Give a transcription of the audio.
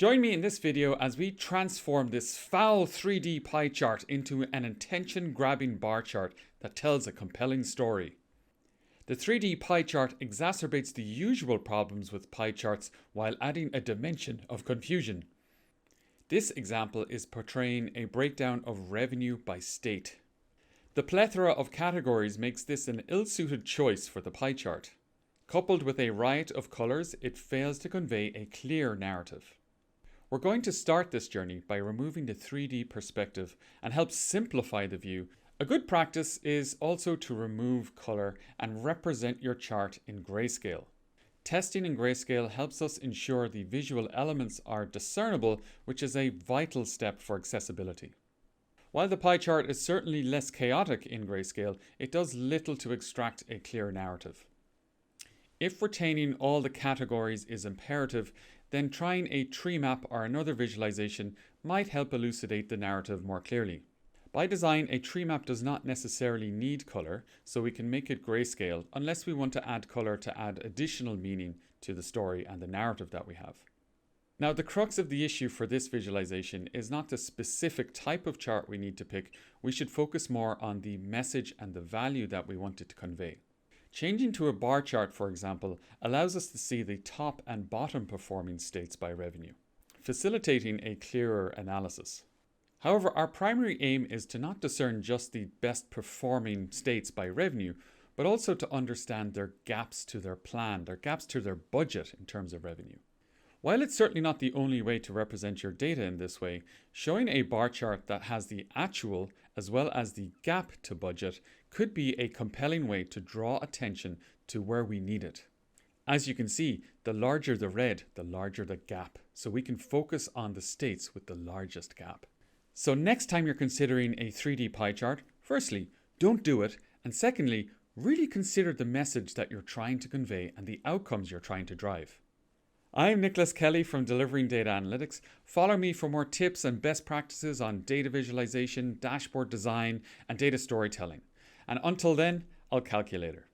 Join me in this video as we transform this foul 3D pie chart into an attention-grabbing bar chart that tells a compelling story. The 3D pie chart exacerbates the usual problems with pie charts while adding a dimension of confusion. This example is portraying a breakdown of revenue by state. The plethora of categories makes this an ill-suited choice for the pie chart. Coupled with a riot of colours, it fails to convey a clear narrative. We're going to start this journey by removing the 3D perspective and help simplify the view. A good practice is also to remove colour and represent your chart in grayscale. Testing in grayscale helps us ensure the visual elements are discernible, which is a vital step for accessibility. While the pie chart is certainly less chaotic in grayscale, it does little to extract a clear narrative. If retaining all the categories is imperative, then trying a tree map or another visualization might help elucidate the narrative more clearly. By design, a tree map does not necessarily need color, so we can make it grayscale unless we want to add color to add additional meaning to the story and the narrative that we have. Now, the crux of the issue for this visualization is not the specific type of chart we need to pick. We should focus more on the message and the value that we want it to convey. Changing to a bar chart, for example, allows us to see the top and bottom performing states by revenue, facilitating a clearer analysis. However, our primary aim is to not discern just the best performing states by revenue, but also to understand their gaps to their plan, their gaps to their budget in terms of revenue. While it's certainly not the only way to represent your data in this way, showing a bar chart that has the actual as well as the gap to budget could be a compelling way to draw attention to where we need it. As you can see, the larger the red, the larger the gap, so we can focus on the states with the largest gap. So next time you're considering a 3D pie chart, firstly, don't do it, and secondly, really consider the message that you're trying to convey and the outcomes you're trying to drive. I'm Nicholas Kelly from Delivering Data Analytics. Follow me for more tips and best practices on data visualization, dashboard design, and data storytelling. And until then, I'll calculate later.